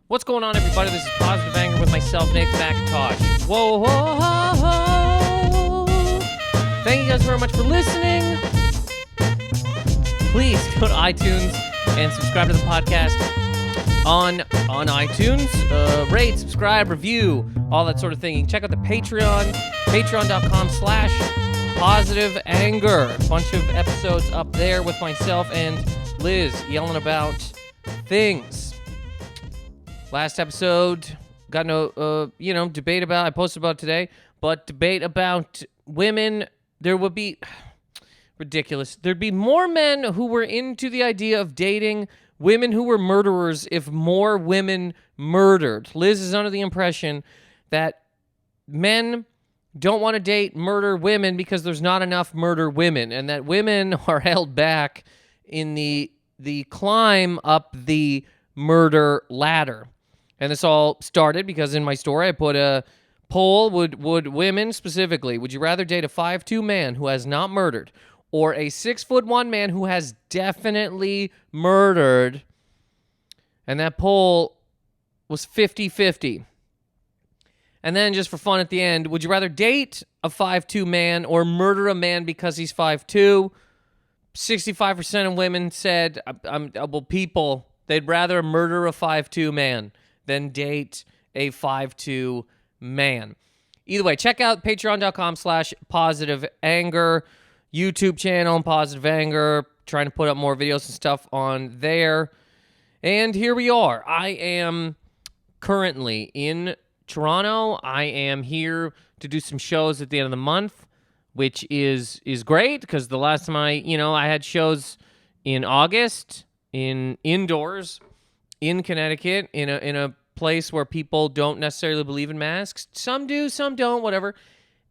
What's going on, everybody? This is Positive Anger with myself, Nathan McIntosh. Whoa, whoa, whoa, whoa. Thank you guys very much for listening. Please go to iTunes and subscribe to the podcast on iTunes. Rate, subscribe, review, all that sort of thing. You can check out the Patreon, patreon.com/positiveanger. A bunch of episodes up there with myself and Liz yelling about things. Last episode, got no, debate about, I posted about today, but debate about women, there would be, ridiculous, there'd be more men who were into the idea of dating women who were murderers if more women murdered. Liz is under the impression that men don't want to date murder women because there's not enough murder women, and that women are held back in the climb up the murder ladder. And this all started because in my story I put a poll, would women specifically, would you rather date a 5'2" man who has not murdered or a 6'1" man who has definitely murdered? And that poll was 50-50. And then just for fun at the end, would you rather date a 5'2" man or murder a man because he's 5'2"? 65% of women said, they'd rather murder a 5'2" man than date a 5'2" man. Either way, check out patreon.com/positiveanger, YouTube channel, Positive Anger, trying to put up more videos and stuff on there. And here we are. I am currently in Toronto. I am here to do some shows at the end of the month, which is great because the last time I had shows in August indoors in Connecticut in a place where people don't necessarily believe in masks. Some do, some don't, whatever.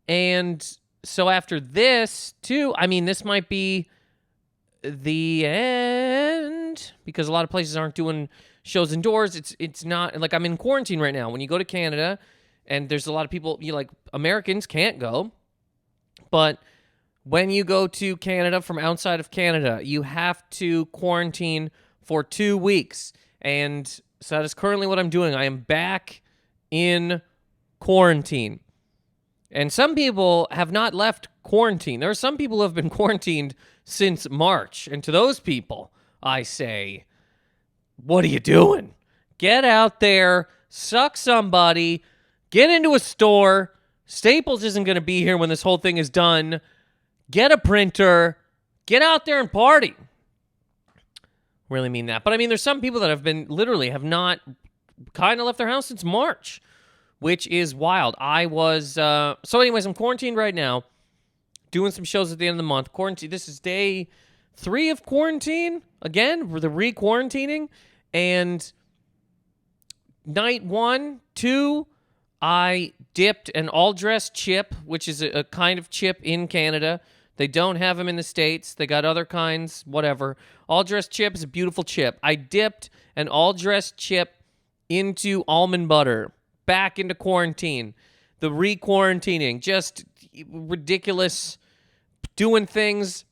And so after this, too, this might be the end because a lot of places aren't doing shows indoors. It's not like I'm in quarantine right now. When you go to Canada, and there's a lot of people, Americans can't go, but when you go to Canada from outside of Canada, you have to quarantine for 2 weeks. And so that is currently what I'm doing. I am back in quarantine. And some people have not left quarantine. There are some people who have been quarantined since March. And to those people, I say, what are you doing? Get out there, suck somebody, get into a store. Staples isn't going to be here when this whole thing is done. Get a printer. Get out there and party. Really mean that. But there's some people that have not kind of left their house since March, which is wild. I'm quarantined right now, doing some shows at the end of the month. Quarantine. This is day 3 of quarantine. Again, we're the re-quarantining. And night 1, 2, I dipped an all-dress chip, which is a kind of chip in Canada. They don't have them in the States. They got other kinds, whatever. All-dressed chip is a beautiful chip. I dipped an all-dressed chip into almond butter, back into quarantine. The re-quarantining, just ridiculous, doing things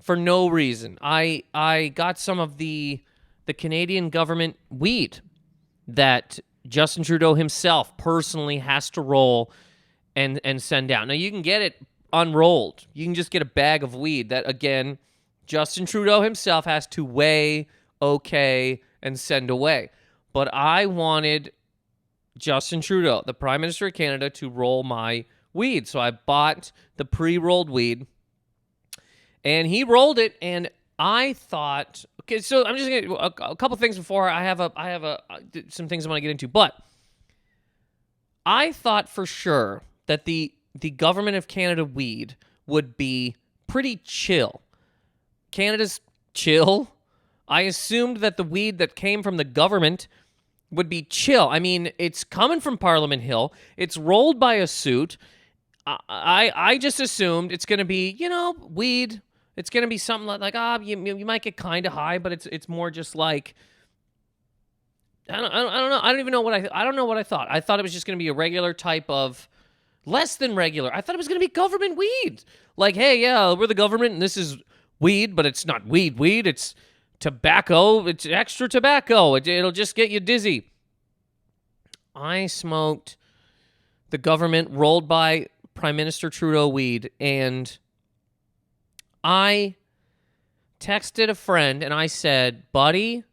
for no reason. I got some of the Canadian government weed that Justin Trudeau himself personally has to roll and send out. Now, you can get it unrolled. You can just get a bag of weed that, again, Justin Trudeau himself has to weigh, okay, and send away. But I wanted Justin Trudeau, the Prime Minister of Canada, to roll my weed. So I bought the pre-rolled weed, and he rolled it, and I thought, okay, so I'm just going to a couple things before I have some things I want to get into, but I thought for sure that the government of Canada weed would be pretty chill. Canada's chill. I assumed that the weed that came from the government would be chill. It's coming from Parliament Hill. It's rolled by a suit. I just assumed it's going to be, weed. It's going to be something like you might get kind of high, but it's more just like, I don't know. I don't even know I don't know what I thought. I thought it was just going to be a regular type of, less than regular. I thought it was going to be government weed. Like, hey, yeah, we're the government, and this is weed, but it's not weed. It's tobacco. It's extra tobacco. It'll just get you dizzy. I smoked the government rolled by Prime Minister Trudeau weed, and I texted a friend and I said, buddy,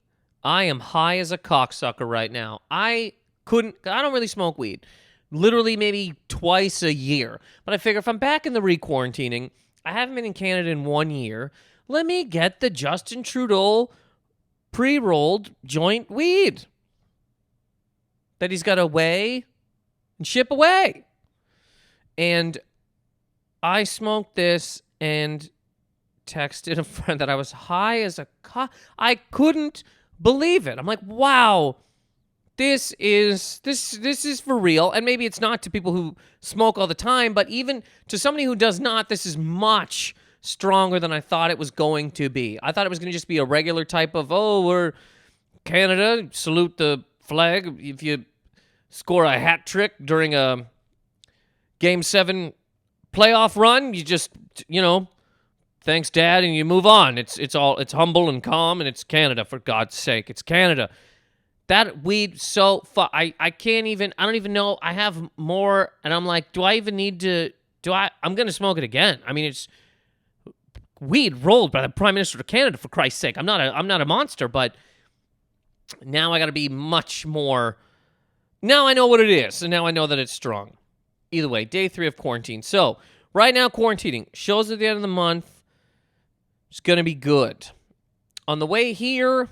I am high as a cocksucker right now. I don't really smoke weed. Literally maybe twice a year. But I figure if I'm back in the re-quarantining, I haven't been in Canada in 1 year, let me get the Justin Trudeau pre-rolled joint weed that he's got to weigh and ship away. And I smoked this and texted a friend that I was high as a I couldn't believe it. I'm like, wow, this is for real. And maybe it's not to people who smoke all the time, but even to somebody who does not, this is much stronger than I thought it was going to be. I thought it was going to just be a regular type of, we're Canada, salute the flag. If you score a hat trick during a Game 7 playoff run, you just, thanks, Dad, and you move on. It's humble and calm, and it's Canada, for God's sake. It's Canada. That weed, I don't even know. I have more, and I'm like, do I even need to, I'm going to smoke it again. I mean, it's weed rolled by the Prime Minister of Canada, for Christ's sake. I'm not a monster, but now I got to be much more, now I know what it is, and now I know that it's strong. Either way, day 3 of quarantine. So, right now, quarantining. Shows at the end of the month. It's going to be good. On the way here,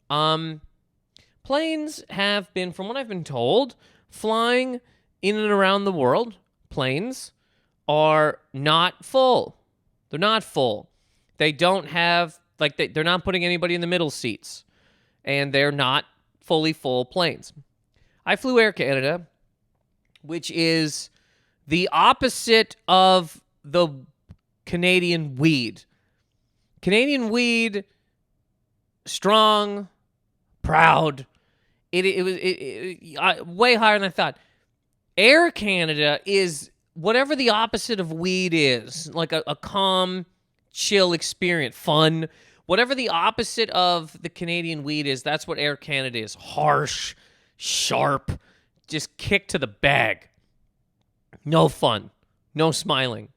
planes have been, from what I've been told, flying in and around the world. Planes are not full. They're not full. They don't have, they're not putting anybody in the middle seats. And they're not fully full planes. I flew Air Canada, which is the opposite of the Canadian weed. Canadian weed, strong, proud. It was way higher than I thought. Air Canada is whatever the opposite of weed is, like a calm, chill experience, fun. Whatever the opposite of the Canadian weed is, that's what Air Canada is. Harsh, sharp, just kick to the bag. No fun. No smiling.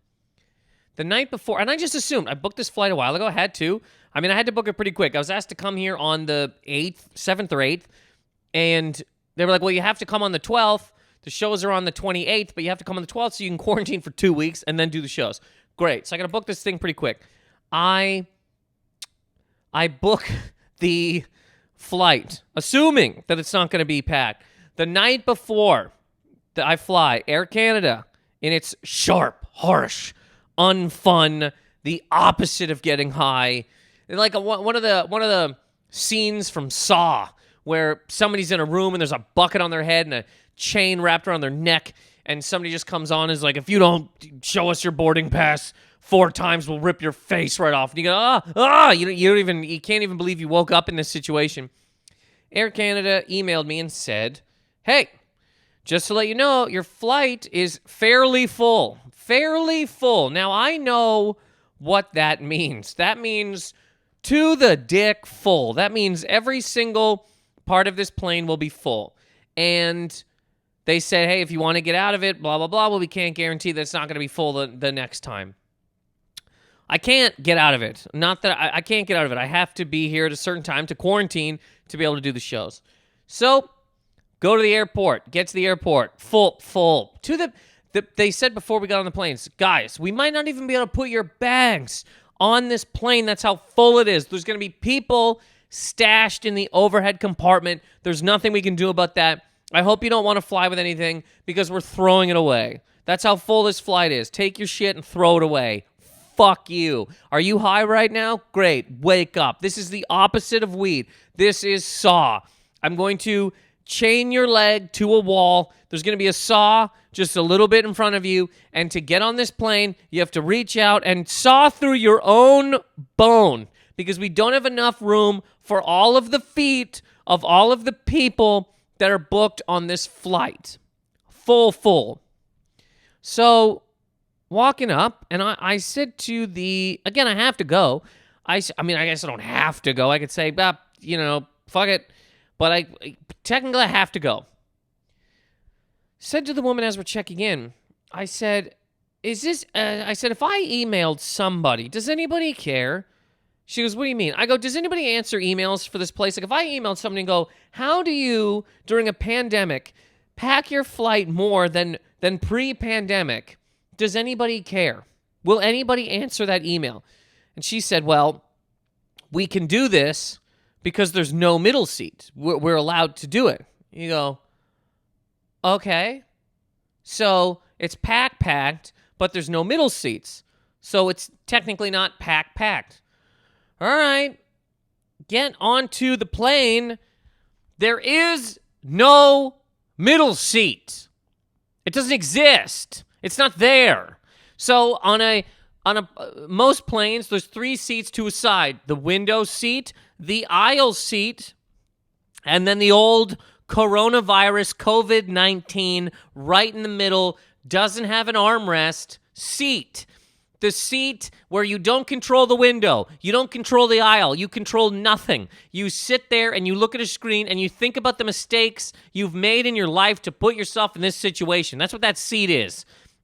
The night before, and I just assumed, I booked this flight a while ago. I had to. I had to book it pretty quick. I was asked to come here on the 7th or 8th, and they were like, well, you have to come on the 12th. The shows are on the 28th, but you have to come on the 12th so you can quarantine for 2 weeks and then do the shows. Great. So I got to book this thing pretty quick. I book the flight, assuming that it's not going to be packed. The night before that I fly, Air Canada, and it's sharp, harsh, unfun, the opposite of getting high. Like one of the scenes from Saw, where somebody's in a room and there's a bucket on their head and a chain wrapped around their neck, and somebody just comes on and is like, if you don't show us your boarding pass 4 times, we'll rip your face right off. And you go, you can't even believe you woke up in this situation. Air Canada emailed me and said, hey, just to let you know, your flight is fairly full. Fairly full. Now, I know what that means. That means to the dick full. That means every single part of this plane will be full. And they said, hey, if you want to get out of it, blah, blah, blah, well, we can't guarantee that it's not going to be full the next time. I can't get out of it. Not that I can't get out of it. I have to be here at a certain time to quarantine to be able to do the shows. So, go to the airport. Get to the airport. Full. They said before we got on the planes, guys, we might not even be able to put your bags on this plane. That's how full it is. There's going to be people stashed in the overhead compartment. There's nothing we can do about that. I hope you don't want to fly with anything because we're throwing it away. That's how full this flight is. Take your shit and throw it away. Fuck you. Are you high right now? Great. Wake up. This is the opposite of weed. This is Saw. I'm going to chain your leg to a wall. There's going to be a saw just a little bit in front of you. And to get on this plane, you have to reach out and saw through your own bone because we don't have enough room for all of the feet of all of the people that are booked on this flight. Full. So, walking up, and I said to again, I have to go. I guess I don't have to go. I could say, fuck it. But technically I have to go. said to the woman as we're checking in, I said, if I emailed somebody, does anybody care? She goes, what do you mean? I go, does anybody answer emails for this place? Like, if I emailed somebody and go, how do you, during a pandemic, pack your flight more than pre-pandemic, does anybody care? Will anybody answer that email? And she said, well, we can do this because there's no middle seat. We're allowed to do it. You go, okay. So it's packed, but there's no middle seats. So it's technically not packed. All right, get onto the plane. There is no middle seat. It doesn't exist. It's not there. So on most planes, there's 3 seats to a side: the window seat, the aisle seat, and then the old coronavirus COVID-19 right in the middle, doesn't have an armrest seat. The seat where you don't control the window, you don't control the aisle, you control nothing. You sit there and you look at a screen and you think about the mistakes you've made in your life to put yourself in this situation. That's what that seat is.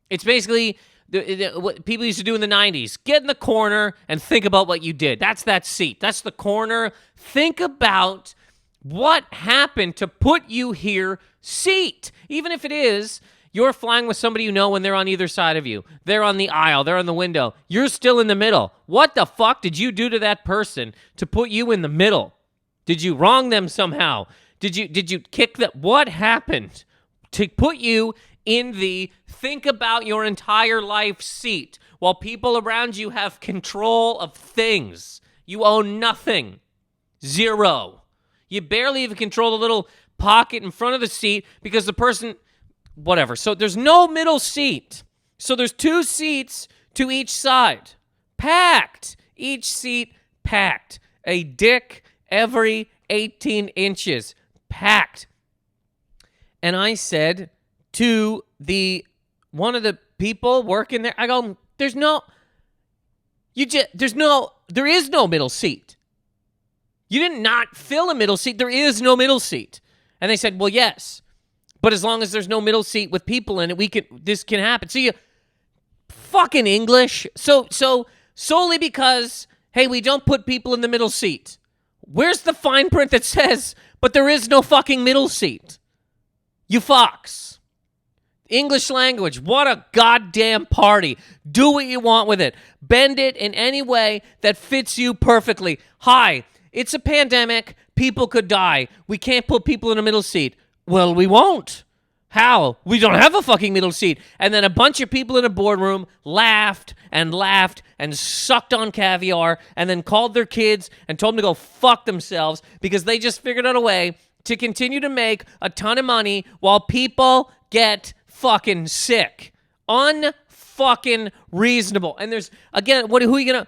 It's basically what people used to do in the 90s. Get in the corner and think about what you did. That's that seat. That's the corner. Think about what happened to put you here seat. Even if it is you're flying with somebody you know and they're on either side of you. They're on the aisle. They're on the window. You're still in the middle. What the fuck did you do to that person to put you in the middle? Did you wrong them somehow? Did you kick them? What happened to put you in the think about your entire life seat while people around you have control of things? You own nothing. Zero. You barely even control the little pocket in front of the seat because the person... Whatever. So there's no middle seat. So there's 2 seats to each side. Packed. Each seat packed. A dick every 18 inches. Packed. And I said to one of the people working there, I go, there is no middle seat. You did not fill a middle seat. There is no middle seat. And they said, well, yes. But as long as there's no middle seat with people in it, this can happen. So you fucking English. So solely because, hey, we don't put people in the middle seat. Where's the fine print that says, but there is no fucking middle seat? You fucks. English language, what a goddamn party. Do what you want with it. Bend it in any way that fits you perfectly. Hi, it's a pandemic. People could die. We can't put people in a middle seat. Well, we won't. How? We don't have a fucking middle seat. And then a bunch of people in a boardroom laughed and sucked on caviar and then called their kids and told them to go fuck themselves because they just figured out a way to continue to make a ton of money while people get fucking sick. Unfucking reasonable. And there's, again, who are you gonna,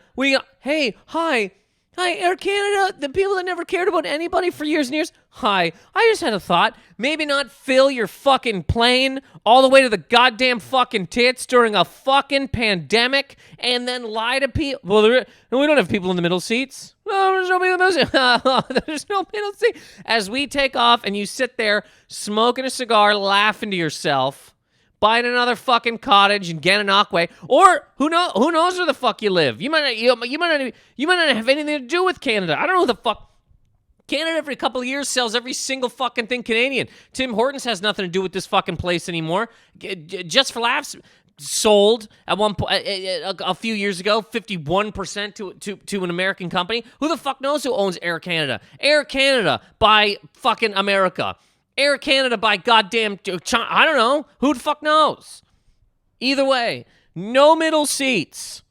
hey, hi, Air Canada, the people that never cared about anybody for years and years. Hi, I just had a thought. Maybe not fill your fucking plane all the way to the goddamn fucking tits during a fucking pandemic and then lie to people. Well, we don't have people in the middle seats. No, there's no people in the middle seat. There's no middle seat. As we take off and you sit there smoking a cigar, laughing to yourself, buying another fucking cottage in Gananoque, or who knows where the fuck you live. You might not have anything to do with Canada. I don't know who the fuck. Canada every couple of years sells every single fucking thing Canadian. Tim Hortons has nothing to do with this fucking place anymore. Just for Laughs sold at one point a few years ago 51% to an American company. Who the fuck knows who owns Air Canada? Air Canada by fucking America. Air Canada by goddamn China. I don't know. Who the fuck knows? Either way, no middle seats.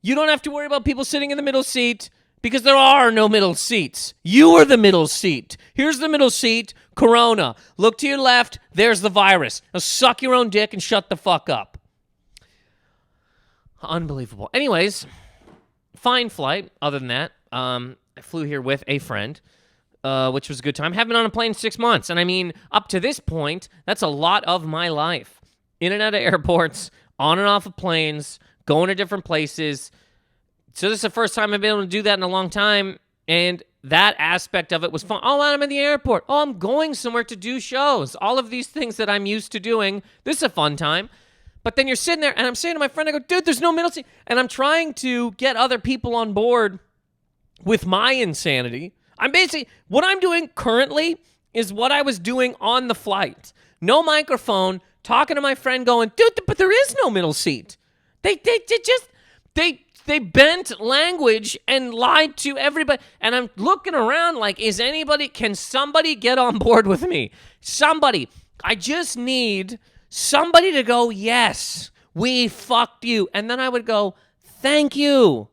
You don't have to worry about people sitting in the middle seat because there are no middle seats. You are the middle seat. Here's the middle seat, Corona. Look to your left, there's the virus. Now suck your own dick and shut the fuck up. Unbelievable. Anyways, fine flight. Other than that, I flew here with a friend. Which was a good time. Haven't been on a plane in 6 months. And I mean, up to this point, that's a lot of my life. In and out of airports, on and off of planes, going to different places. So this is the first time I've been able to do that in a long time. And that aspect of it was fun. Oh, I'm in the airport. Oh, I'm going somewhere to do shows. All of these things that I'm used to doing. This is a fun time. But then you're sitting there, and I'm saying to my friend, I go, dude, there's no middle seat. And I'm trying to get other people on board with my insanity. What I'm doing currently is what I was doing on the flight. No microphone, talking to my friend going, dude, but there is no middle seat. They bent language and lied to everybody. And I'm looking around like, can somebody get on board with me? Somebody. I just need somebody to go, yes, we fucked you. And then I would go, thank you.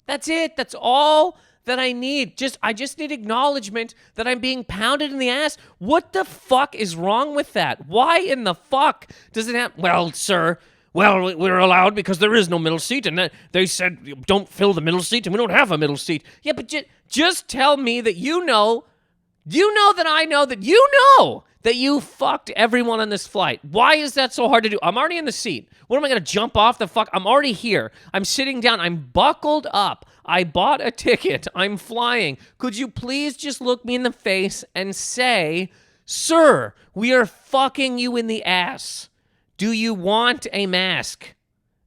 That's it. That's all that I need. I just need acknowledgement that I'm being pounded in the ass. What the fuck is wrong with that? Why in the fuck does it happen? Well, sir, we're allowed because there is no middle seat, and they said don't fill the middle seat, and we don't have a middle seat. Yeah, but just tell me that you know that I know that you know that you fucked everyone on this flight. Why is that so hard to do? I'm already in the seat. What am I going to jump off the fuck? I'm already here. I'm sitting down. I'm buckled up. I bought a ticket. I'm flying. Could you please just look me in the face and say, sir, we are fucking you in the ass. Do you want a mask?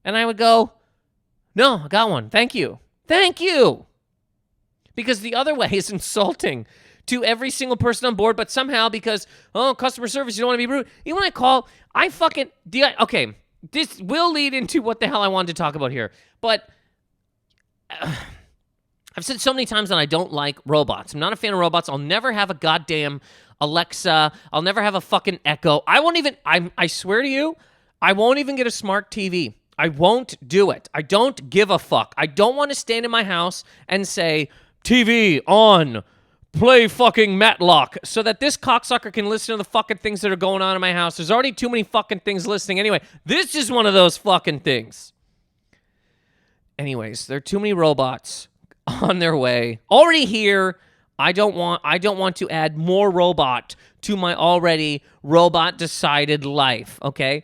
And I would go, no, I got one. Thank you. Thank you. Because the other way is insulting to every single person on board, but somehow because, customer service, you don't want to be rude. You want to call, okay, this will lead into what the hell I wanted to talk about here. But I've said so many times that I don't like robots. I'm not a fan of robots. I'll never have a goddamn Alexa. I'll never have a fucking Echo. I swear to you, I won't even get a smart TV. I won't do it. I don't give a fuck. I don't want to stand in my house and say, TV on, play fucking Matlock, so that this cocksucker can listen to the fucking things that are going on in my house. There's already too many fucking things listening anyway. This is one of those fucking things. Anyways, there are too many robots on their way. Already here. I don't want to add more robot to my already robot-decided life, okay?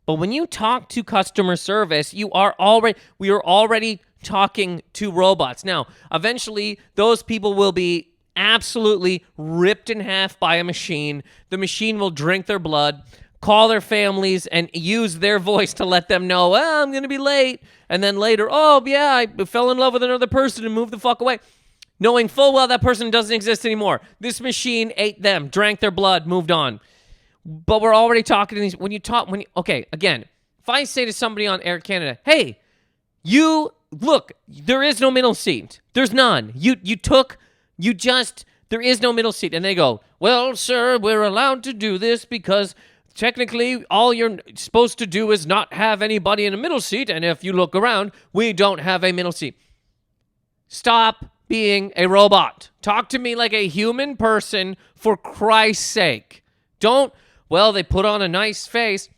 But when you talk to customer service, we are already talking to robots. Now, eventually, those people will be absolutely ripped in half by a machine. The machine will drink their blood, call their families, and use their voice to let them know, I'm going to be late. And then later, oh, yeah, I fell in love with another person and moved the fuck away. Knowing full well that person doesn't exist anymore. This machine ate them, drank their blood, moved on. But we're already talking to these, okay, again, if I say to somebody on Air Canada, hey, look, there is no middle seat. There's none. There is no middle seat. And they go, well, sir, we're allowed to do this because technically all you're supposed to do is not have anybody in a middle seat. And if you look around, we don't have a middle seat. Stop being a robot. Talk to me like a human person, for Christ's sake. They put on a nice face.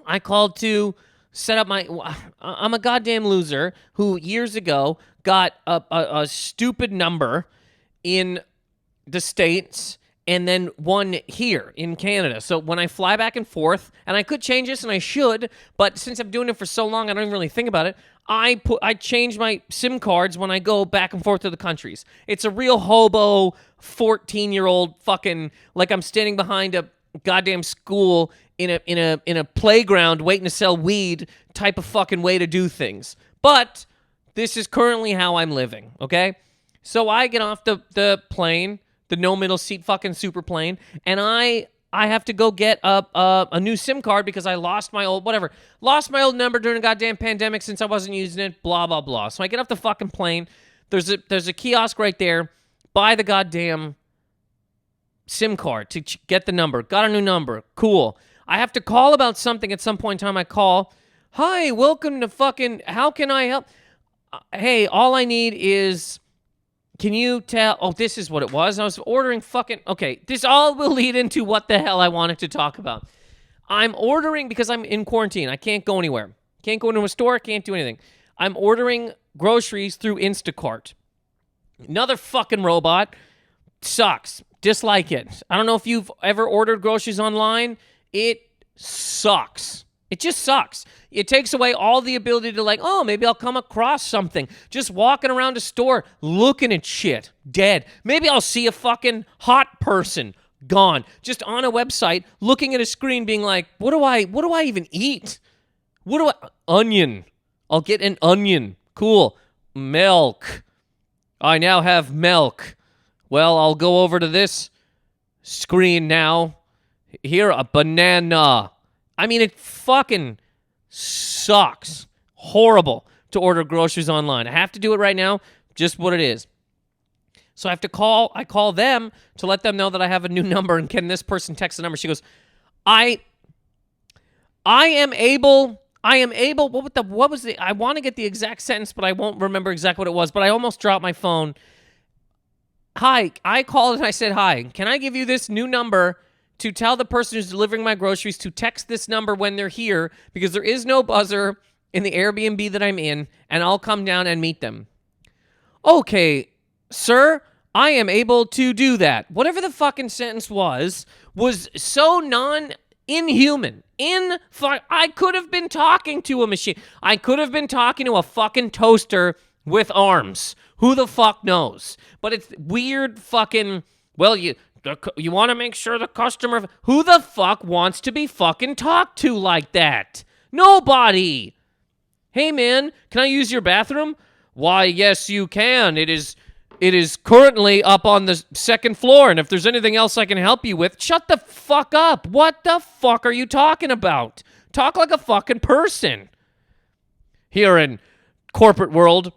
I called to set up I'm a goddamn loser who years ago got a stupid number in the States and then one here in Canada. So when I fly back and forth, and I could change this and I should, but since I'm doing it for so long, I don't even really think about it. I change my SIM cards when I go back and forth to the countries. It's a real hobo 14-year-old fucking, like I'm standing behind a goddamn school in a playground waiting to sell weed type of fucking way to do things. But this is currently how I'm living, okay? So I get off the plane, the no middle seat fucking super plane, and I have to go get a new SIM card because I lost my old number during a goddamn pandemic since I wasn't using it, blah, blah, blah. So I get off the fucking plane. There's a kiosk right there. Buy the goddamn SIM card to get the number. Got a new number. Cool. I have to call about something at some point in time. I call, hi, welcome to fucking, how can I help? Hey, all I need is, can you tell, this is what it was. I was ordering fucking, okay, this all will lead into what the hell I wanted to talk about. I'm ordering, because I'm in quarantine. I can't go anywhere. Can't go into a store, can't do anything. I'm ordering groceries through Instacart. Another fucking robot. Sucks. Dislike it. I don't know if you've ever ordered groceries online. It sucks. It just sucks. It takes away all the ability to like, oh, maybe I'll come across something. Just walking around a store, looking at shit, dead. Maybe I'll see a fucking hot person, gone. Just on a website, looking at a screen, being like, what do I even eat? Onion. I'll get an onion. Cool. Milk. I now have milk. Well, I'll go over to this screen now. Here, a banana. I mean, it fucking sucks. Horrible to order groceries online. I have to do it right now, just what it is. So I call them to let them know that I have a new number, and can this person text the number? She goes, I am able, what was I want to get the exact sentence, but I won't remember exactly what it was, but I almost dropped my phone. Hi, I called and I said, hi, can I give you this new number to tell the person who's delivering my groceries to text this number when they're here, because there is no buzzer in the Airbnb that I'm in, and I'll come down and meet them. Okay, sir, I am able to do that. Whatever the fucking sentence was so inhuman. I could have been talking to a machine. I could have been talking to a fucking toaster with arms. Who the fuck knows? But it's weird fucking, well, you want to make sure the customer... Who the fuck wants to be fucking talked to like that? Nobody. Hey, man, can I use your bathroom? Why, yes, you can. It is currently up on the second floor, and if there's anything else I can help you with, shut the fuck up. What the fuck are you talking about? Talk like a fucking person. Here in corporate world,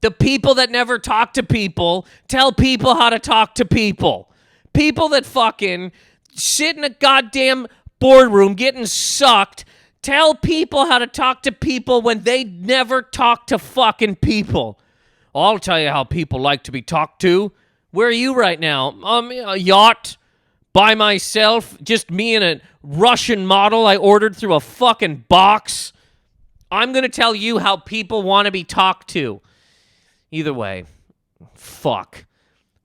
the people that never talk to people tell people how to talk to people. People that fucking sit in a goddamn boardroom getting sucked tell people how to talk to people when they never talk to fucking people. I'll tell you how people like to be talked to. Where are you right now? A yacht by myself, just me and a Russian model I ordered through a fucking box. I'm going to tell you how people want to be talked to. Either way, fuck.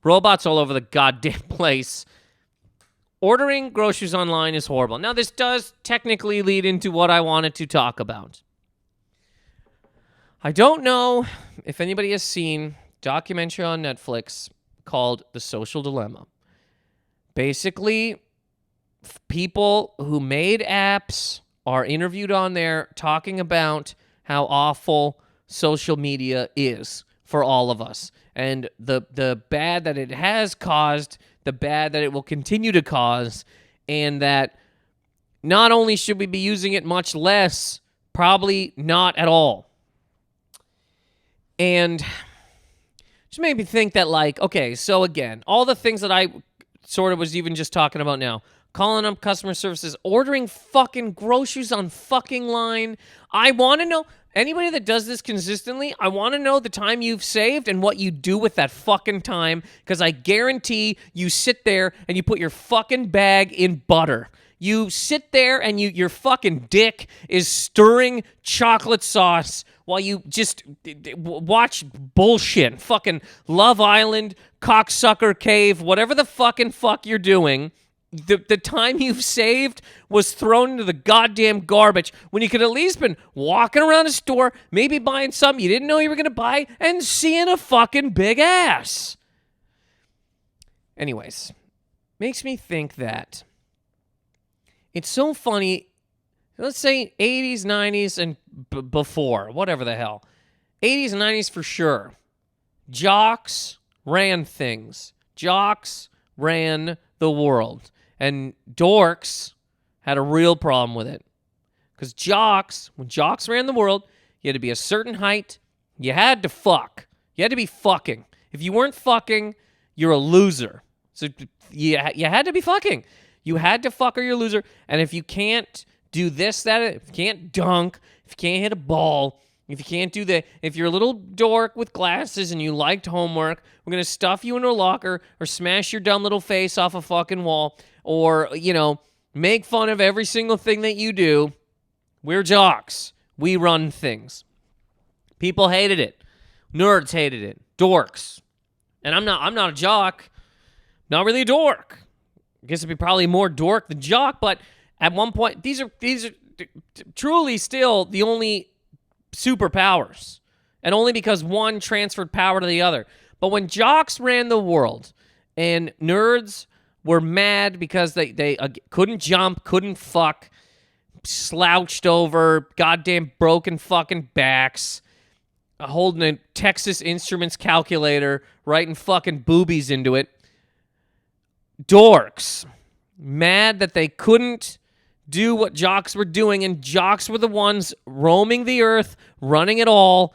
Robots all over the goddamn place. Ordering groceries online is horrible. Now, this does technically lead into what I wanted to talk about. I don't know if anybody has seen a documentary on Netflix called The Social Dilemma. Basically, people who made apps are interviewed on there talking about how awful social media is for all of us. And the bad that it has caused, the bad that it will continue to cause, and that not only should we be using it much less, probably not at all. And just made me think that, like, okay, so again, all the things that I sort of was even just talking about now, calling up customer services, ordering fucking groceries on fucking line. I want to know, anybody that does this consistently, I want to know the time you've saved and what you do with that fucking time, because I guarantee you sit there and you put your fucking bag in butter. You sit there and your fucking dick is stirring chocolate sauce while you just watch bullshit. Fucking Love Island, Cocksucker Cave, whatever the fucking fuck you're doing. The time you've saved was thrown into the goddamn garbage when you could at least been walking around a store, maybe buying something you didn't know you were going to buy, and seeing a fucking big ass. Anyways, makes me think that it's so funny. Let's say 80s, 90s, and before, whatever the hell. 80s and 90s for sure. Jocks ran things. Jocks ran the world. And dorks had a real problem with it. Because when jocks ran the world, you had to be a certain height. You had to fuck. You had to be fucking. If you weren't fucking, you're a loser. So you had to be fucking. You had to fuck or you're a loser. And if you can't do this, that, if you can't dunk, if you can't hit a ball, if you can't do that, if you're a little dork with glasses and you liked homework, we're going to stuff you in a locker or smash your dumb little face off a fucking wall or, make fun of every single thing that you do. We're jocks. We run things. People hated it. Nerds hated it. Dorks. And I'm not a jock. Not really a dork. I guess it'd be probably more dork than jock, but at one point, these are truly still the only superpowers, and only because one transferred power to the other. But when jocks ran the world and nerds were mad because they couldn't jump, couldn't fuck, slouched over, goddamn broken fucking backs, holding a Texas Instruments calculator, writing fucking boobies into it. Dorks, mad that they couldn't do what jocks were doing, and jocks were the ones roaming the earth, running it all,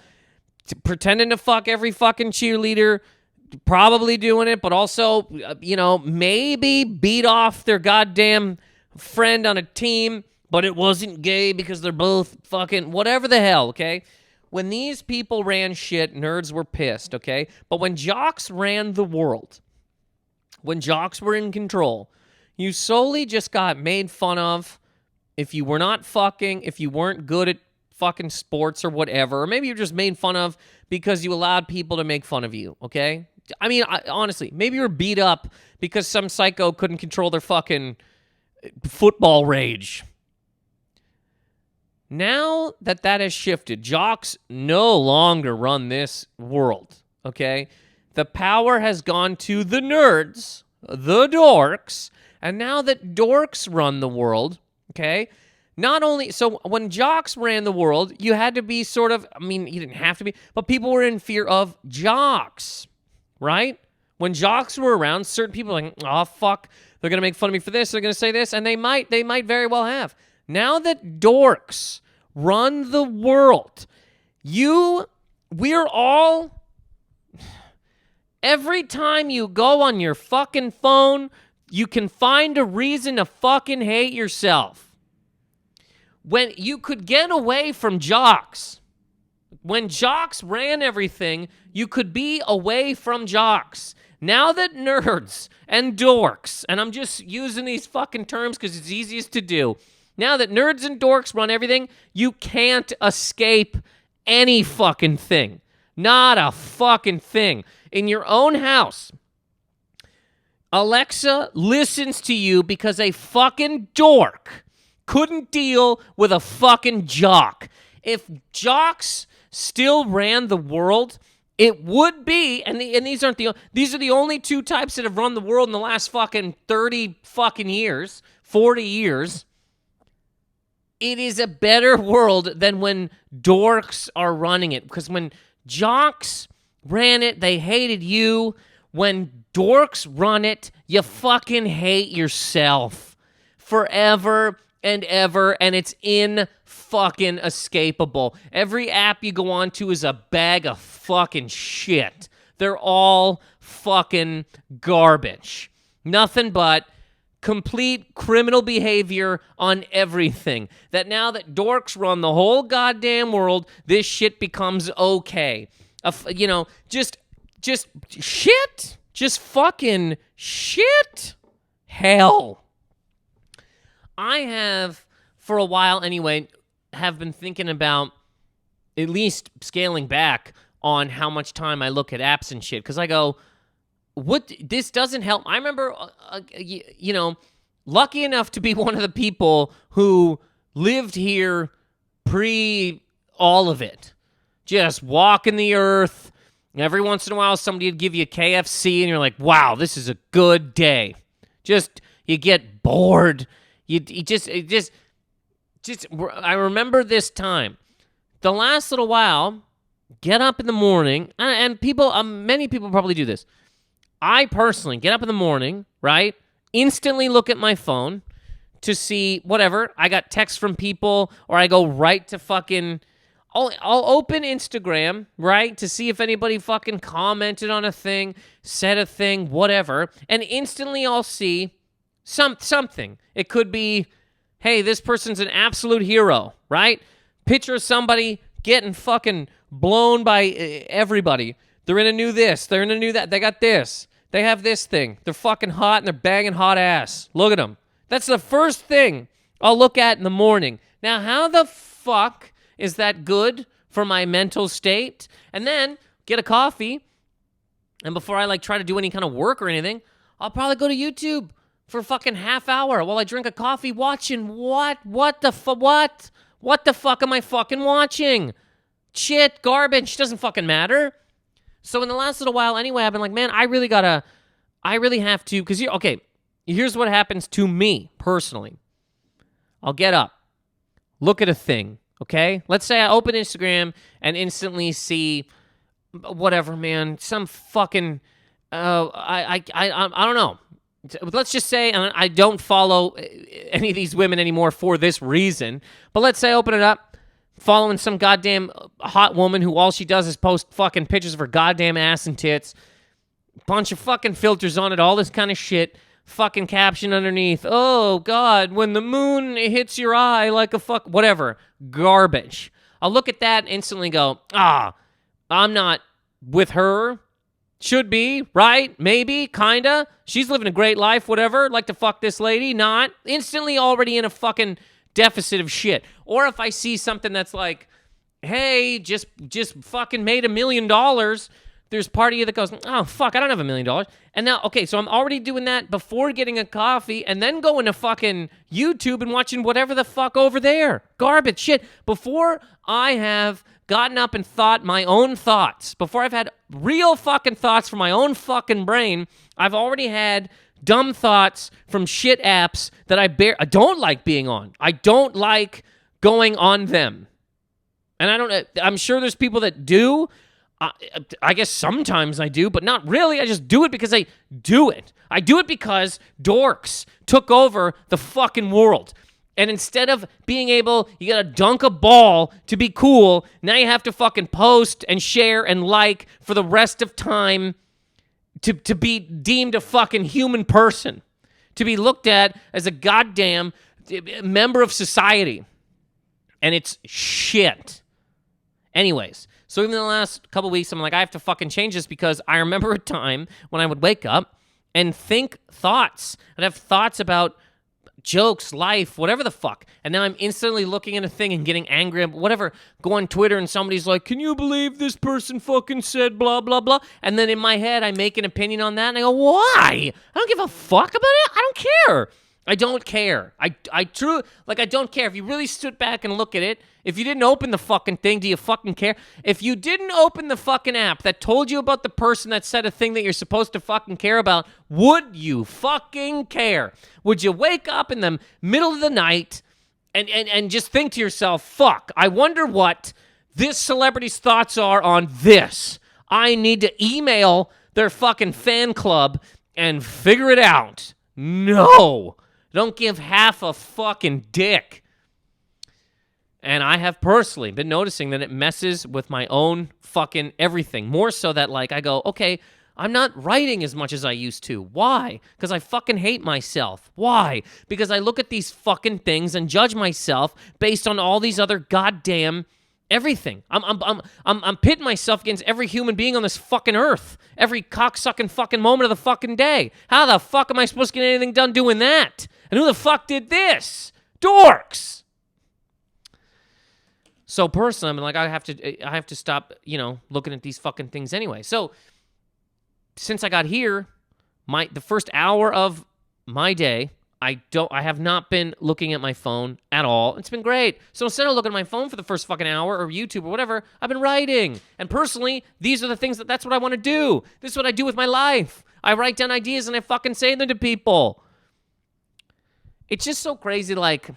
pretending to fuck every fucking cheerleader, probably doing it, but also, maybe beat off their goddamn friend on a team, but it wasn't gay because they're both fucking whatever the hell, okay? When these people ran shit, nerds were pissed, okay? But when jocks ran the world, when jocks were in control, you solely just got made fun of if you were not fucking, if you weren't good at fucking sports or whatever, or maybe you're just made fun of because you allowed people to make fun of you, okay? I mean, honestly, maybe you were beat up because some psycho couldn't control their fucking football rage. Now that has shifted, jocks no longer run this world, okay? The power has gone to the nerds, the dorks, and now that dorks run the world, okay? Not only, so when jocks ran the world, you had to be sort of, I mean, you didn't have to be, but people were in fear of jocks, right? When jocks were around, certain people were like, oh, fuck, they're going to make fun of me for this, they're going to say this, and they might very well have. Now that dorks run the world, we're all, every time you go on your fucking phone, you can find a reason to fucking hate yourself. When you could get away from jocks, when jocks ran everything, you could be away from jocks. Now that nerds and dorks, and I'm just using these fucking terms because it's easiest to do. Now that nerds and dorks run everything, you can't escape any fucking thing. Not a fucking thing. In your own house, Alexa listens to you because a fucking dork couldn't deal with a fucking jock. If jocks still ran the world, it would be, and these are the only two types that have run the world in the last fucking 30 fucking years, 40 years. It is a better world than when dorks are running it, because when jocks ran it, they hated you. When dorks run it, you fucking hate yourself forever and ever, and it's fucking escapable. Every app you go on to is a bag of fucking shit. They're all fucking garbage. Nothing but complete criminal behavior on everything. That now that dorks run the whole goddamn world, this shit becomes okay. Just shit. Just fucking shit. Hell. I have, for a while anyway, have been thinking about at least scaling back on how much time I look at apps and shit. Because I go, this doesn't help. I remember, lucky enough to be one of the people who lived here pre all of it. Just walking the earth. Every once in a while, somebody would give you KFC, and you're like, wow, this is a good day. Just, you get bored. I remember this time. The last little while, get up in the morning, and people, many people probably do this. I personally get up in the morning, right? Instantly look at my phone to see whatever. I got texts from people, or I go right to fucking, I'll open Instagram, right, to see if anybody fucking commented on a thing, said a thing, whatever, and instantly I'll see something. It could be, hey, this person's an absolute hero, right? Picture of somebody getting fucking blown by everybody. They're in a new this. They're in a new that. They got this. They have this thing. They're fucking hot and they're banging hot ass. Look at them. That's the first thing I'll look at in the morning. Now, how the fuck is that good for my mental state? And then get a coffee. And before I try to do any kind of work or anything, I'll probably go to YouTube. for a fucking half hour while I drink a coffee watching what? What the fuck am I fucking watching? Shit, garbage, doesn't fucking matter. So in the last little while anyway, I've been like, man, I really have to, because, okay, here's what happens to me personally. I'll get up, look at a thing, okay? Let's say I open Instagram and instantly see whatever, man, some fucking, I don't know. Let's just say I don't follow any of these women anymore for this reason, but let's say I open it up, following some goddamn hot woman who all she does is post fucking pictures of her goddamn ass and tits, bunch of fucking filters on it, all this kind of shit, fucking caption underneath, oh God, when the moon hits your eye like a whatever, garbage. I'll look at that and instantly go, I'm not with her. Should be, right? Maybe, kinda. She's living a great life, whatever. Like to fuck this lady, not. Instantly already in a fucking deficit of shit. Or if I see something that's like, hey, just fucking made $1 million, there's part of you that goes, oh, fuck, I don't have $1 million. And now, okay, so I'm already doing that before getting a coffee and then going to fucking YouTube and watching whatever the fuck over there. Garbage shit. Before I have gotten up and thought my own thoughts, before I've had real fucking thoughts from my own fucking brain, I've already had dumb thoughts from shit apps that I don't like being on. I don't like going on them. And I'm sure there's people that do. I guess sometimes I do, but not really. I just do it because I do it. I do it because Dorks took over the fucking world. And instead of being able, you gotta dunk a ball to be cool, now you have to fucking post and share and like for the rest of time to be deemed a fucking human person, to be looked at as a goddamn member of society. And it's shit. Anyways, so even in the last couple weeks, I'm like, I have to fucking change this because I remember a time when I would wake up and think thoughts. I'd have thoughts about jokes, life, whatever the fuck. And now I'm instantly looking at a thing and getting angry, whatever, go on Twitter and somebody's like, can you believe this person fucking said blah, blah, blah? And then in my head, I make an opinion on that and I go, why? I don't give a fuck about it. I don't care. I don't care. I truly, like, I don't care. If you really stood back and look at it, if you didn't open the fucking thing, do you fucking care? If you didn't open the fucking app that told you about the person that said a thing that you're supposed to fucking care about, would you fucking care? Would you wake up in the middle of the night and just think to yourself, fuck, I wonder what this celebrity's thoughts are on this. I need to email their fucking fan club and figure it out. No. Don't give half a fucking dick. And I have personally been noticing that it messes with my own fucking everything. More so that, like, I go, okay, I'm not writing as much as I used to. Why? Because I fucking hate myself. Why? Because I look at these fucking things and judge myself based on all these other goddamn everything. I'm pitting myself against every human being on this fucking earth. Every cocksucking fucking moment of the fucking day. How the fuck am I supposed to get anything done doing that? And who the fuck did this? Dorks! So personally, I'm like, I have to stop, looking at these fucking things anyway. So since I got here, the first hour of my day, I have not been looking at my phone at all. It's been great. So instead of looking at my phone for the first fucking hour or YouTube or whatever, I've been writing. And personally, these are the things that's what I want to do. This is what I do with my life. I write down ideas and I fucking say them to people. It's just so crazy. Like,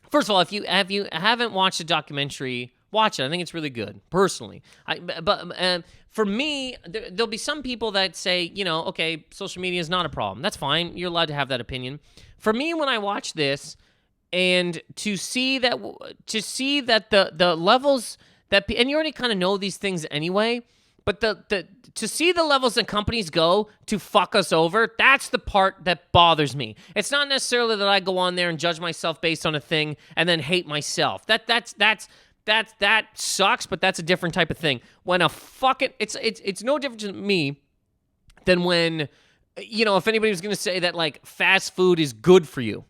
first of all, if you haven't watched the documentary, watch it. I think it's really good, personally. But for me, there'll be some people that say, okay, social media is not a problem. That's fine. You're allowed to have that opinion. For me, when I watch this, and to see that the levels that, and you already kind of know these things anyway, but to see the levels that companies go to fuck us over, that's the part that bothers me. It's not necessarily that I go on there and judge myself based on a thing and then hate myself. That sucks, but that's a different type of thing. When a fucking, it's no different to me than when, if anybody was going to say that, like, fast food is good for you.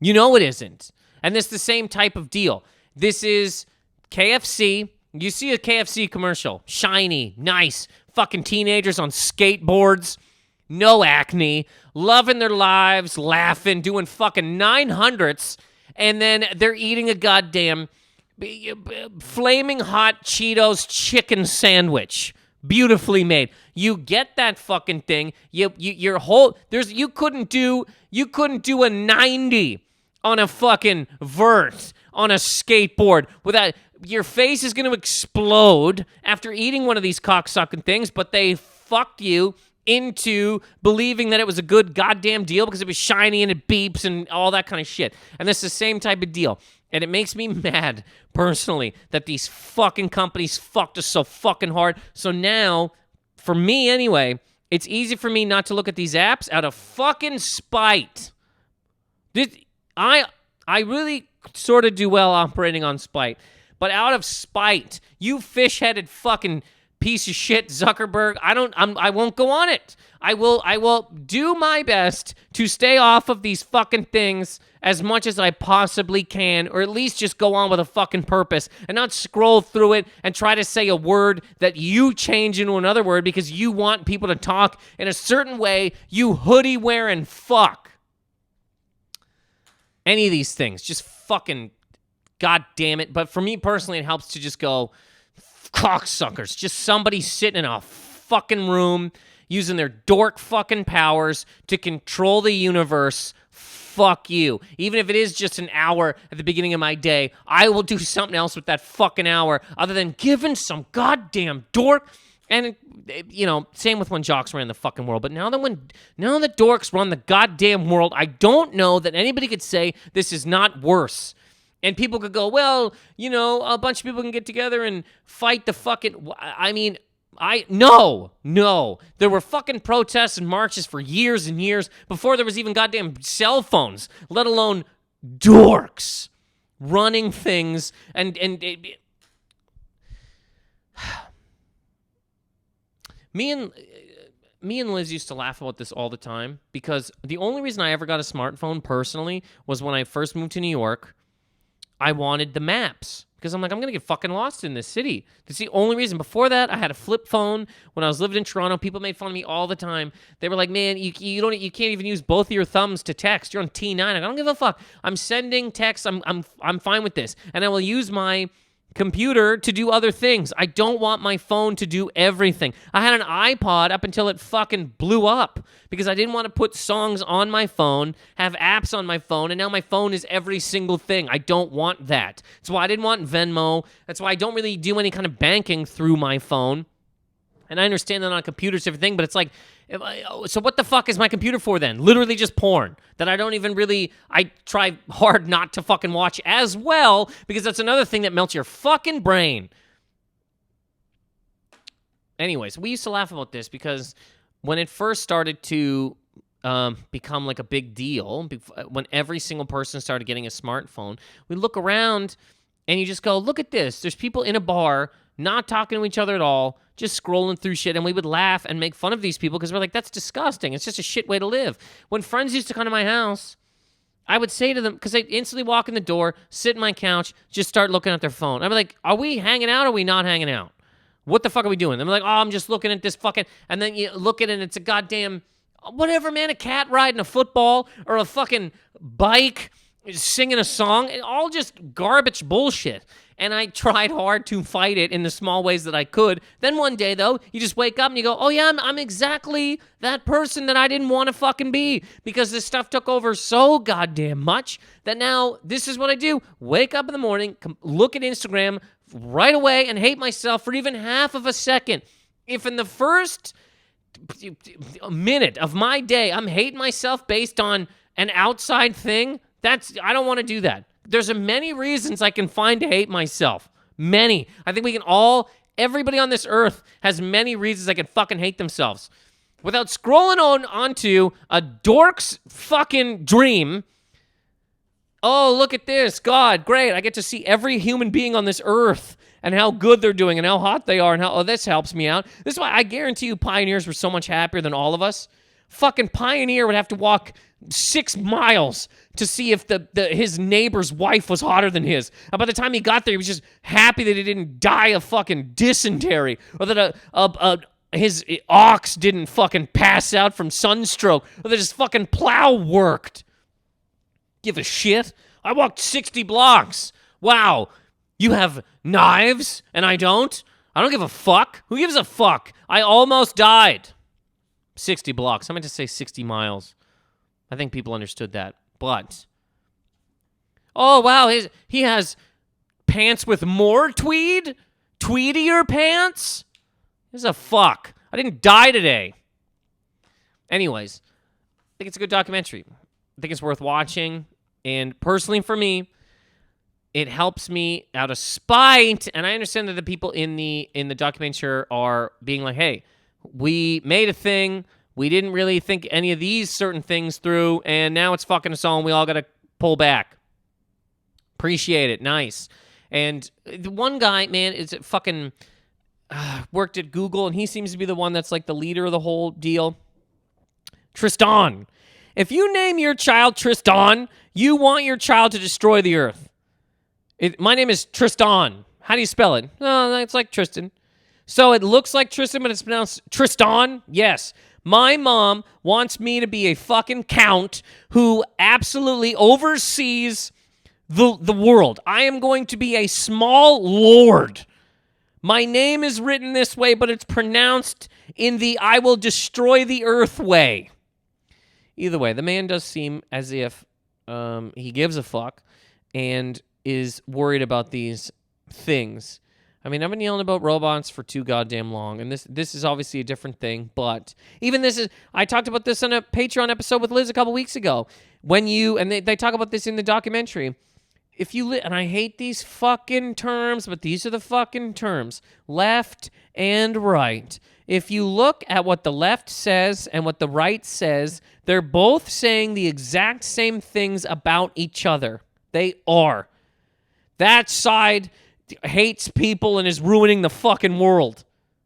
It isn't. And this is the same type of deal. This is KFC. You see a KFC commercial. Shiny, nice, fucking teenagers on skateboards. no acne, loving their lives, laughing, doing fucking 900s, and then they're eating a goddamn flaming hot Cheetos chicken sandwich. Beautifully made. You get that fucking thing. You couldn't do a 90 on a fucking vert on a skateboard without your face is going to explode after eating one of these cocksucking things, but they fucked you into believing that it was a good goddamn deal because it was shiny and it beeps and all that kind of shit. And this is the same type of deal. And it makes me mad, personally, that these fucking companies fucked us so fucking hard. So now, for me anyway, it's easy for me not to look at these apps out of fucking spite. I really sort of do well operating on spite. But out of spite, you fish-headed fucking piece of shit, Zuckerberg, I won't go on it. I will do my best to stay off of these fucking things as much as I possibly can, or at least just go on with a fucking purpose and not scroll through it and try to say a word that you change into another word because you want people to talk in a certain way, you hoodie-wearing fuck. Any of these things, just fucking god damn it. But for me personally, it helps to just go, cocksuckers. Just somebody sitting in a fucking room using their dork fucking powers to control the universe. Fuck you. Even if it is just an hour at the beginning of my day, I will do something else with that fucking hour other than giving some goddamn dork. And, you know, same with when jocks ran the fucking world. But now that dorks run the goddamn world, I don't know that anybody could say this is not worse. And people could go, well, you know, a bunch of people can get together and fight the fucking... No. There were fucking protests and marches for years and years before there was even goddamn cell phones, let alone dorks running things. Me and Liz used to laugh about this all the time because the only reason I ever got a smartphone personally was when I first moved to New York. I wanted the maps because I'm like, I'm going to get fucking lost in this city. That's the only reason. Before that, I had a flip phone. When I was living in Toronto, people made fun of me all the time. They were like, man, you can't even use both of your thumbs to text. You're on T9. I don't give a fuck. I'm sending texts. I'm fine with this. And I will use my computer to do other things. I don't want my phone to do everything. I had an iPod up until it fucking blew up because I didn't want to put songs on my phone, have apps on my phone, and now my phone is every single thing. I don't want that. That's why I didn't want Venmo. That's why I don't really do any kind of banking through my phone. And I understand that on a computer is everything, but it's like, so what the fuck is my computer for then? Literally just porn that I don't even really, I try hard not to fucking watch as well because that's another thing that melts your fucking brain. Anyways, we used to laugh about this because when it first started to become like a big deal, when every single person started getting a smartphone, we look around and you just go, look at this. There's people in a bar not talking to each other at all, just scrolling through shit, and we would laugh and make fun of these people because we're like, that's disgusting. It's just a shit way to live. When friends used to come to my house, I would say to them, because they'd instantly walk in the door, sit in my couch, just start looking at their phone. I'd be like, are we hanging out or are we not hanging out? What the fuck are we doing? They're like, oh, I'm just looking at this fucking, and then you look at it and it's a goddamn, whatever, man, a cat riding a football or a fucking bike singing a song, all just garbage bullshit. And I tried hard to fight it in the small ways that I could. Then one day, though, you just wake up and you go, oh yeah, I'm exactly that person that I didn't want to fucking be because this stuff took over so goddamn much that now this is what I do. Wake up in the morning, look at Instagram right away and hate myself for even half of a second. If in the first minute of my day I'm hating myself based on an outside thing, I don't want to do that. There's many reasons I can find to hate myself. Many. I think we can everybody on this earth has many reasons they can fucking hate themselves. Without scrolling onto a dork's fucking dream. Oh, look at this. God, great. I get to see every human being on this earth and how good they're doing and how hot they are and how, this helps me out. This is why I guarantee you pioneers were so much happier than all of us. Fucking pioneer would have to walk 6 miles to see if his neighbor's wife was hotter than his. And by the time he got there, he was just happy that he didn't die of fucking dysentery or that his ox didn't fucking pass out from sunstroke, or that his fucking plow worked. Give a shit. I walked 60 blocks. Wow. You have knives and I don't? I don't give a fuck. Who gives a fuck? I almost died. 60 blocks. I meant to say 60 miles. I think people understood that. But, oh, wow. He has pants with more tweed? Tweedier pants? This is a fuck. I didn't die today. Anyways, I think it's a good documentary. I think it's worth watching. And personally for me, it helps me out of spite. And I understand that the people in the documentary are being like, hey, we made a thing. We didn't really think any of these certain things through. And now it's fucking us all and we all got to pull back. Appreciate it. Nice. And the one guy, man, is fucking worked at Google. And he seems to be the one that's like the leader of the whole deal. Tristan. If you name your child Tristan, you want your child to destroy the earth. My name is Tristan. How do you spell it? Oh, it's like Tristan. So it looks like Tristan, but it's pronounced Tristan? Yes. My mom wants me to be a fucking count who absolutely oversees the world. I am going to be a small lord. My name is written this way, but it's pronounced in the I will destroy the earth way. Either way, the man does seem as if he gives a fuck and is worried about these things. I mean, I've been yelling about robots for too goddamn long, and this is obviously a different thing, but even this is, I talked about this on a Patreon episode with Liz a couple weeks ago, and they talk about this in the documentary. If you, and I hate these fucking terms, but these are the fucking terms, left and right. If you look at what the left says and what the right says, they're both saying the exact same things about each other. They are. That side hates people and is ruining the fucking world.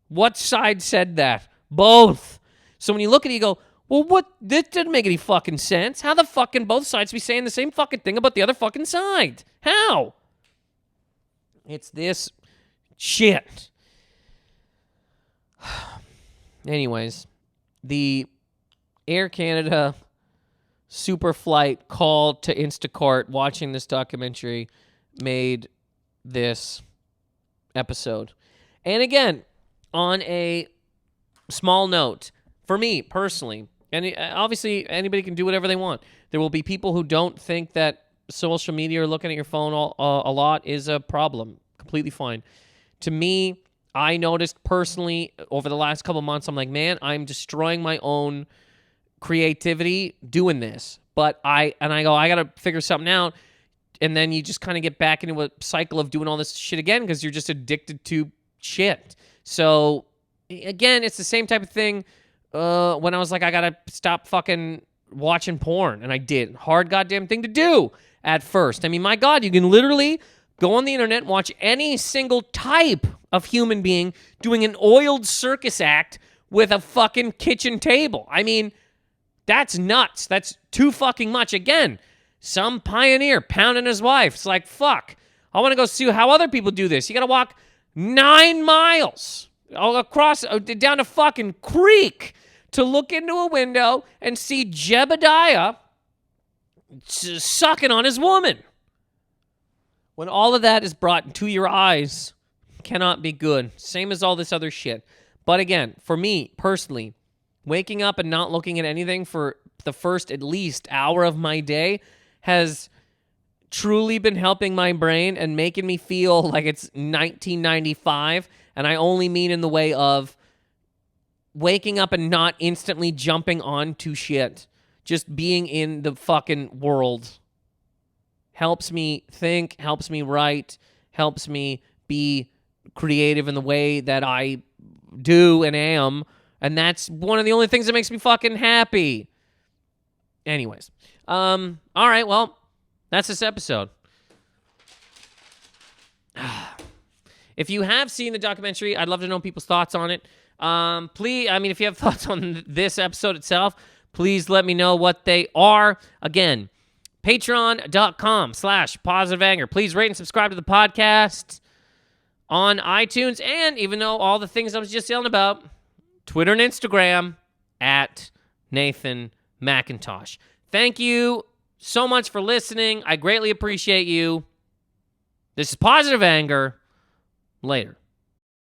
What side said that? Both. So when you look at it, you go, well, what? This didn't make any fucking sense. How the fuck can both sides be saying the same fucking thing about the other fucking side? How? It's this shit. Anyways, the Air Canada super flight call to Instacart watching this documentary made this episode. And again, on a small note, for me personally, and obviously anybody can do whatever they want. There will be people who don't think that social media or looking at your phone a lot is a problem. Completely fine. To me, I noticed personally over the last couple months, I'm like, man, I'm destroying my own creativity doing this. But I go, I got to figure something out. And then you just kind of get back into a cycle of doing all this shit again because you're just addicted to shit. So, again, it's the same type of thing when I was like, I got to stop fucking watching porn. And I did. Hard goddamn thing to do at first. I mean, my God, you can literally go on the internet and watch any single type of human being doing an oiled circus act with a fucking kitchen table. I mean, that's nuts. That's too fucking much. Again, some pioneer pounding his wife. It's like, fuck. I want to go see how other people do this. You got to walk 9 miles across, down a fucking creek to look into a window and see Jebediah sucking on his woman. When all of that is brought to your eyes, cannot be good. Same as all this other shit. But again, for me personally, waking up and not looking at anything for the first at least hour of my day has truly been helping my brain and making me feel like it's 1995. And I only mean in the way of waking up and not instantly jumping onto shit. Just being in the fucking world helps me think, helps me write, helps me be creative in the way that I do and am. And that's one of the only things that makes me fucking happy. Anyways. All right, well, that's this episode. If you have seen the documentary, I'd love to know people's thoughts on it. Please, I mean, if you have thoughts on this episode itself, please let me know what they are. Again, patreon.com/positiveanger. Please rate and subscribe to the podcast on iTunes. And even though all the things I was just yelling about, Twitter and Instagram at Nathan McIntosh. Thank you so much for listening. I greatly appreciate you. This is Positive Anger. Later.